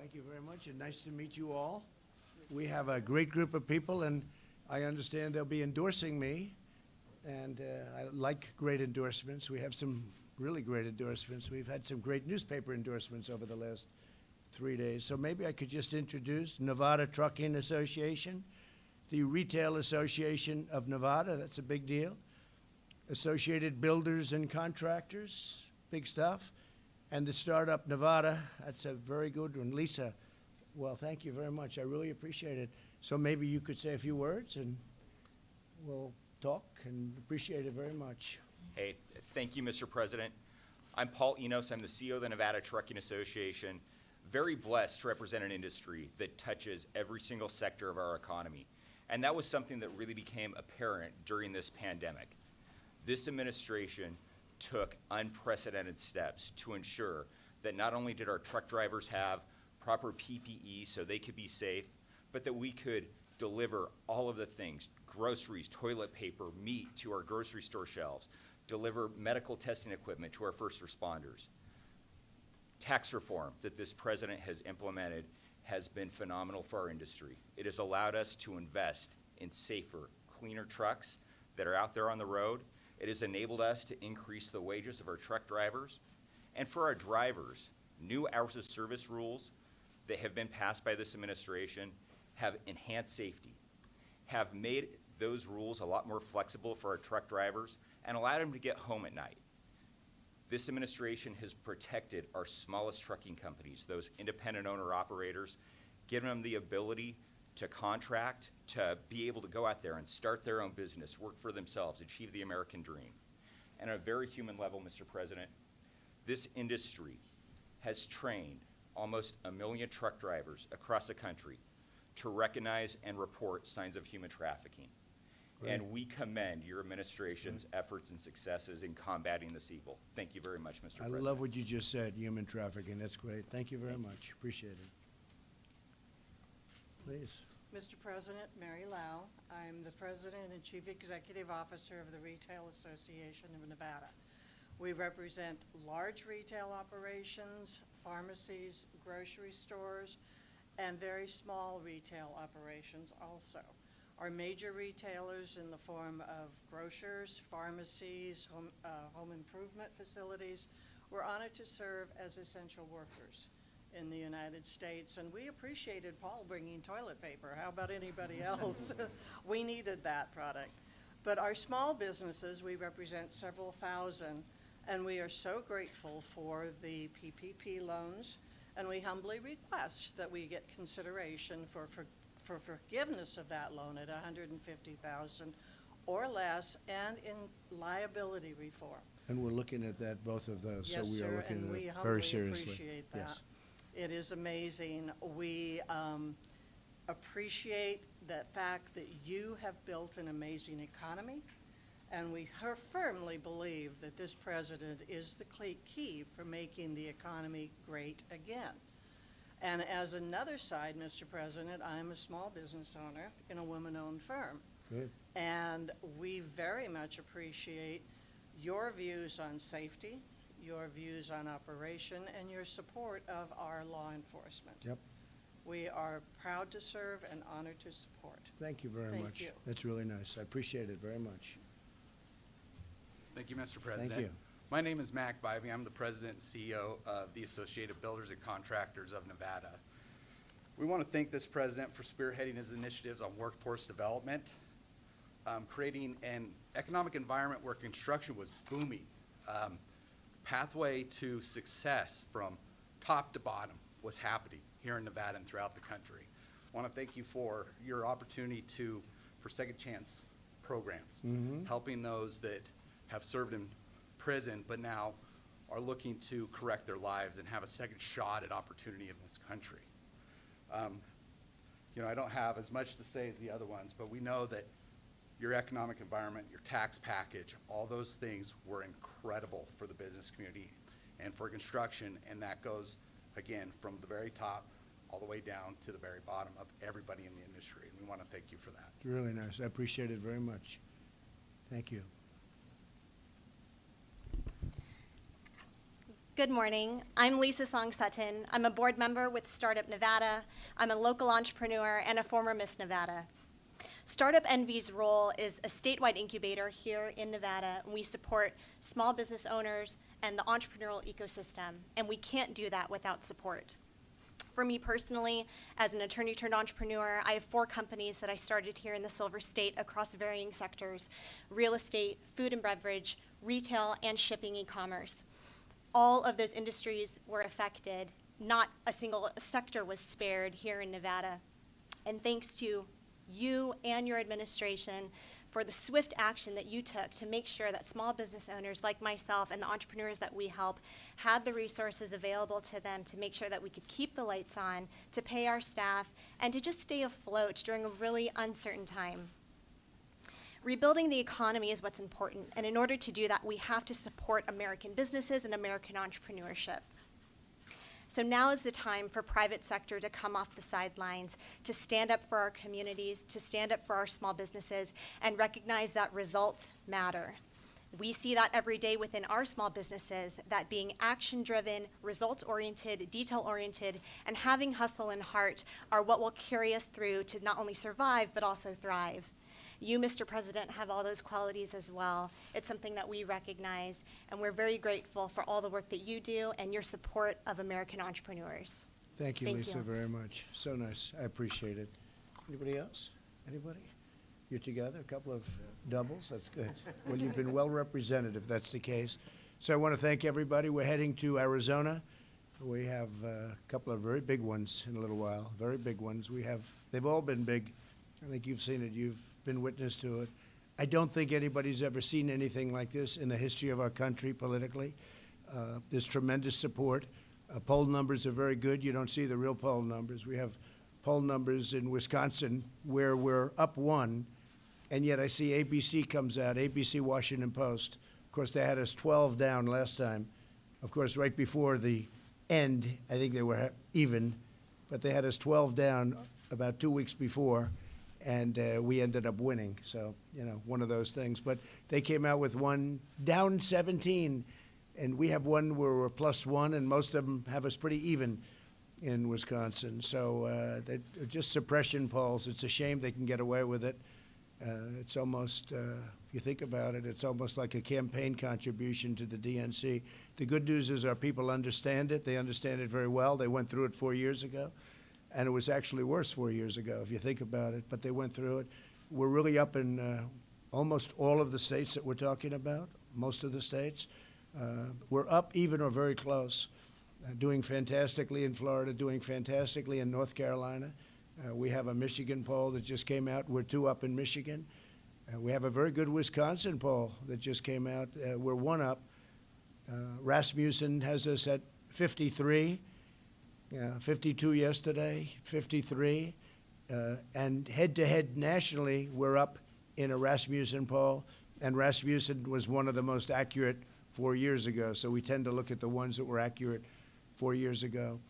Thank you very much, and nice to meet you all. We have a great group of people, and I understand they'll be endorsing me, and I like great endorsements. We have some really great endorsements. We've had some great newspaper endorsements over the last 3 days. So maybe I could just introduce Nevada Trucking Association, the Retail Association of Nevada, that's a big deal, Associated Builders and Contractors, big stuff, and the Startup Nevada, that's a very good one. Lisa, well, thank you very much. I really appreciate it. So maybe you could say a few words and we'll talk, and appreciate it very much. Hey, thank you, Mr. President. I'm Paul Enos. I'm the CEO of the Nevada Trucking Association. Very blessed to represent an industry that touches every single sector of our economy. And that was something that really became apparent during this pandemic. This administration took unprecedented steps to ensure that not only did our truck drivers have proper PPE so they could be safe, but that we could deliver all of the things, groceries, toilet paper, meat to our grocery store shelves, deliver medical testing equipment to our first responders. Tax reform that this president has implemented has been phenomenal for our industry. It has allowed us to invest in safer, cleaner trucks that are out there on the road. It has enabled us to increase the wages of our truck drivers. And for our drivers, new hours of service rules that have been passed by this administration have enhanced safety, have made those rules a lot more flexible for our truck drivers, and allowed them to get home at night. This administration has protected our smallest trucking companies, those independent owner-operators, giving them the ability to contract, to be able to go out there and start their own business, work for themselves, achieve the American dream. And at a very human level, Mr. President, this industry has trained almost 1 million truck drivers across the country to recognize and report signs of human trafficking. Right. And we commend your administration's efforts and successes in combating this evil. Thank you very much, Mr. President. I love what you just said, human trafficking. That's great. Thank you very much. Appreciate it. Please. Mr. President, Mary Lau. I'm the President and Chief Executive Officer of the Retail Association of Nevada. We represent large retail operations, pharmacies, grocery stores, and very small retail operations also. Our major retailers in the form of grocers, pharmacies, home improvement facilities, we're honored to serve as essential workers in the United States, and we appreciated Paul bringing toilet paper. How about anybody else? We needed that product. But our small businesses, we represent several thousand, and we are so grateful for the PPP loans, and we humbly request that we get consideration for forgiveness of that loan at $150,000 or less, and in liability reform. And we're looking at that, both of those. Yes, so we sir, are looking and at we it humbly very seriously. Appreciate that. Yes. It is amazing. We appreciate the fact that you have built an amazing economy, and we firmly believe that this president is the key for making the economy great again. And as another side, Mr. President, I'm a small business owner in a woman-owned firm. Good. And we very much appreciate your views on safety, your views on operation, and your support of our law enforcement. Yep. We are proud to serve and honored to support. Thank you very much. Thank you. That's really nice. I appreciate it very much. Thank you, Mr. President. Thank you. My name is Mac Bivey. I'm the President and CEO of the Associated Builders and Contractors of Nevada. We want to thank this president for spearheading his initiatives on workforce development, creating an economic environment where construction was booming. Pathway to success from top to bottom was happening here in Nevada and throughout the country. I want to thank you for your opportunity for second chance programs, helping those that have served in prison but now are looking to correct their lives and have a second shot at opportunity in this country. I don't have as much to say as the other ones, but we know that your economic environment, your tax package, all those things were incredible for the business community and for construction, and that goes, again, from the very top all the way down to the very bottom of everybody in the industry, and we want to thank you for that. Really nice. I appreciate it very much. Thank you. Good morning. I'm Lisa Song Sutton. I'm a board member with Startup Nevada. I'm a local entrepreneur and a former Miss Nevada. Startup Envy's role is a statewide incubator here in Nevada. We support small business owners and the entrepreneurial ecosystem, and we can't do that without support. For me personally, as an attorney turned entrepreneur, I have 4 companies that I started here in the Silver State across varying sectors: real estate, food and beverage, retail, and shipping e-commerce. All of those industries were affected. Not a single sector was spared here in Nevada. And thanks to you and your administration for the swift action that you took to make sure that small business owners like myself and the entrepreneurs that we help had the resources available to them to make sure that we could keep the lights on, to pay our staff, and to just stay afloat during a really uncertain time. Rebuilding the economy is what's important, and in order to do that, we have to support American businesses and American entrepreneurship. So now is the time for private sector to come off the sidelines, to stand up for our communities, to stand up for our small businesses, and recognize that results matter. We see that every day within our small businesses, that being action-driven, results-oriented, detail-oriented, and having hustle and heart are what will carry us through to not only survive, but also thrive. You, Mr. President, have all those qualities as well. It's something that we recognize, and we're very grateful for all the work that you do and your support of American entrepreneurs. Thank you, Thank Lisa, you. very much. So nice. I appreciate it. Anybody else? Anybody? You're together, a couple of doubles? That's good. Well, you've been well represented if that's the case. So I want to thank everybody. We're heading to Arizona. We have a couple of very big ones in a little while, very big ones. They've all been big. I think you've seen it. You've been witness to it. I don't think anybody's ever seen anything like this in the history of our country politically. There's tremendous support. Poll numbers are very good. You don't see the real poll numbers. We have poll numbers in Wisconsin where we're up 1, and yet I see ABC comes out, ABC Washington Post. Of course, they had us 12 down last time. Of course, right before the end, I think they were even, but they had us 12 down about 2 weeks before, and we ended up winning. So, you know, one of those things. But they came out with one down 17, and we have one where we're +1, and most of them have us pretty even in Wisconsin. So they're just suppression polls. It's a shame they can get away with it. It's almost, if you think about it, it's almost like a campaign contribution to the DNC. The good news is our people understand it. They understand it very well. They went through it 4 years ago. And it was actually worse 4 years ago, if you think about it, but they went through it. We're really up in almost all of the states that we're talking about, most of the states. We're up even or very close, doing fantastically in Florida, doing fantastically in North Carolina. We have a Michigan poll that just came out. We're 2 up in Michigan. We have a very good Wisconsin poll that just came out. We're 1 up. Rasmussen has us at 53. 52 yesterday, 53. And head-to-head nationally, we're up in a Rasmussen poll. And Rasmussen was one of the most accurate 4 years ago. So we tend to look at the ones that were accurate 4 years ago.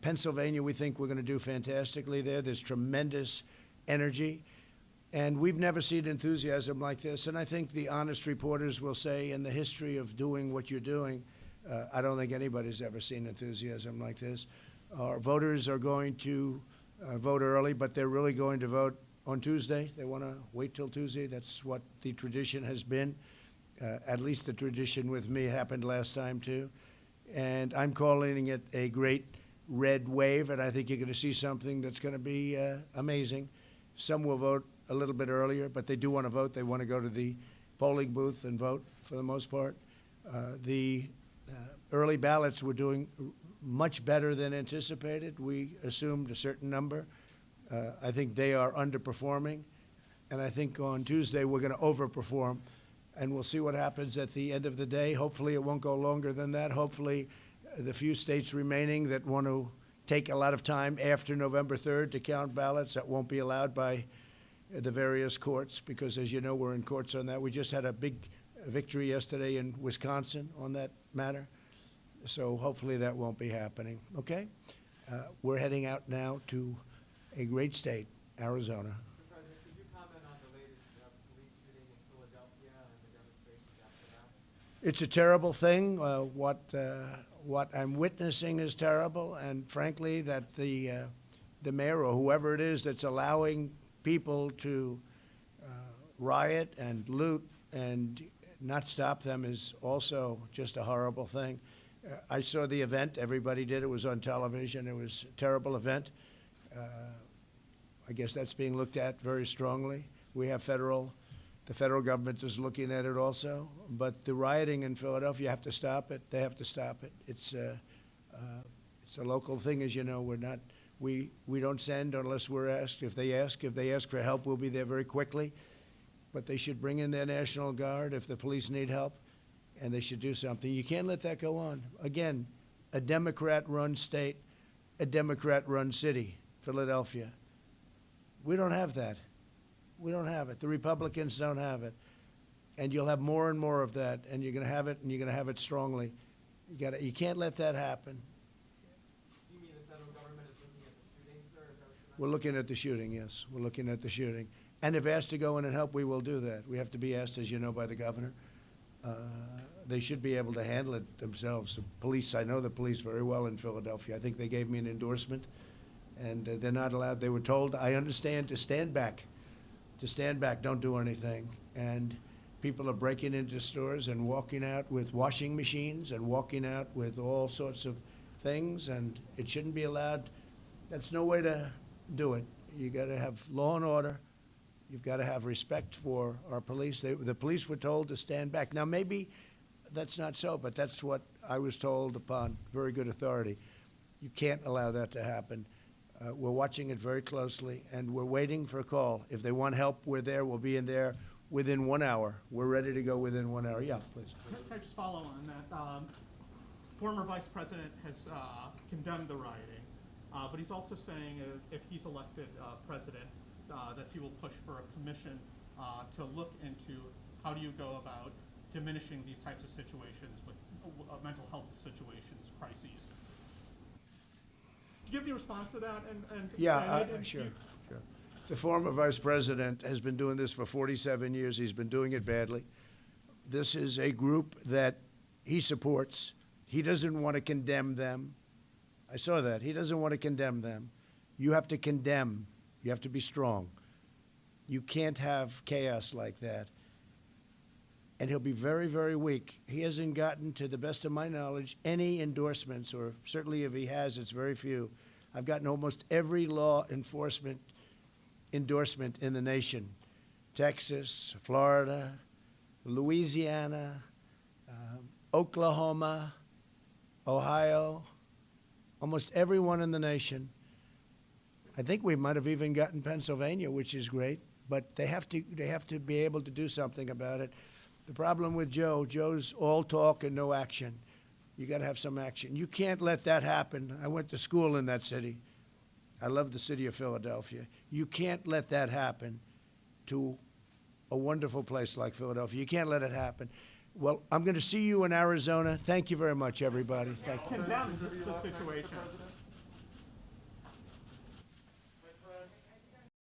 Pennsylvania, we think we're going to do fantastically there. There's tremendous energy. And we've never seen enthusiasm like this. And I think the honest reporters will say, in the history of doing what you're doing, I don't think anybody's ever seen enthusiasm like this. Our voters are going to vote early, but they're really going to vote on Tuesday. They want to wait till Tuesday. That's what the tradition has been. At least the tradition with me happened last time, too. And I'm calling it a great red wave, and I think you're going to see something that's going to be amazing. Some will vote a little bit earlier, but they do want to vote. They want to go to the polling booth and vote for the most part. The early ballots were doing much better than anticipated. We assumed a certain number. I think they are underperforming, and I think on Tuesday we're going to overperform, and we'll see what happens at the end of the day. Hopefully it won't go longer than that. Hopefully the few states remaining that want to take a lot of time after November 3rd to count ballots, that won't be allowed by the various courts, because as you know, we're in courts on that. We just had a big victory yesterday in Wisconsin on that matter. So hopefully that won't be happening, okay? We're heading out now to a great state, Arizona. Mr. President, could you comment on the latest police shooting in Philadelphia and the demonstrations after that? It's a terrible thing, What I'm witnessing is terrible, and frankly, that the mayor or whoever it is that's allowing people to riot and loot and not stop them is also just a horrible thing. I saw the event. Everybody did. It was on television. It was a terrible event. I guess that's being looked at very strongly. We have the federal government is looking at it also. But the rioting in Philadelphia, you have to stop it. They have to stop it. It's a local thing, as you know. We don't send unless we're asked. If they ask for help, we'll be there very quickly. But they should bring in their National Guard if the police need help, and they should do something. You can't let that go on. Again, a Democrat-run state, a Democrat-run city, Philadelphia. We don't have that. We don't have it. The Republicans don't have it. And you'll have more and more of that, and you're going to have it, and you're going to have it strongly. You can't let that happen. You mean the federal government is looking at the shooting, sir? Is that what you're We're looking at the shooting, yes. We're looking at the shooting. And if asked to go in and help, we will do that. We have to be asked, as you know, by the governor. They should be able to handle it themselves. The police, I know the police very well in Philadelphia. I think they gave me an endorsement, and they're not allowed. They were told, I understand, to stand back. To stand back, don't do anything. And people are breaking into stores and walking out with washing machines and walking out with all sorts of things, and it shouldn't be allowed. That's no way to do it. You got to have law and order. You've got to have respect for our police. The police were told to stand back. Now, maybe that's not so, but that's what I was told upon very good authority. You can't allow that to happen. We're watching it very closely, and we're waiting for a call. If they want help, we're there. We'll be in there within 1 hour. We're ready to go within 1 hour. Yeah, please. Can I just follow on that? Former Vice President has condemned the rioting, but he's also saying if he's elected president, that he will push for a commission to look into how do you go about diminishing these types of situations with mental health situations, crises. Do you have any response to that? Yeah, sure. The former vice president has been doing this for 47 years. He's been doing it badly. This is a group that he supports. He doesn't want to condemn them. I saw that. He doesn't want to condemn them. You have to condemn. You have to be strong. You can't have chaos like that. And he'll be very, very weak. He hasn't gotten, to the best of my knowledge, any endorsements, or certainly if he has, it's very few. I've gotten almost every law enforcement endorsement in the nation. Texas, Florida, Louisiana, Oklahoma, Ohio, almost everyone in the nation. I think we might have even gotten Pennsylvania, which is great, but they have to be able to do something about it. The problem with Joe's all talk and no action. You got to have some action. You can't let that happen. I went to school in that city. I love the city of Philadelphia. You can't let that happen to a wonderful place like Philadelphia. You can't let it happen. Well, I'm going to see you in Arizona. Thank you very much, everybody. Thank you. Condemn the situation.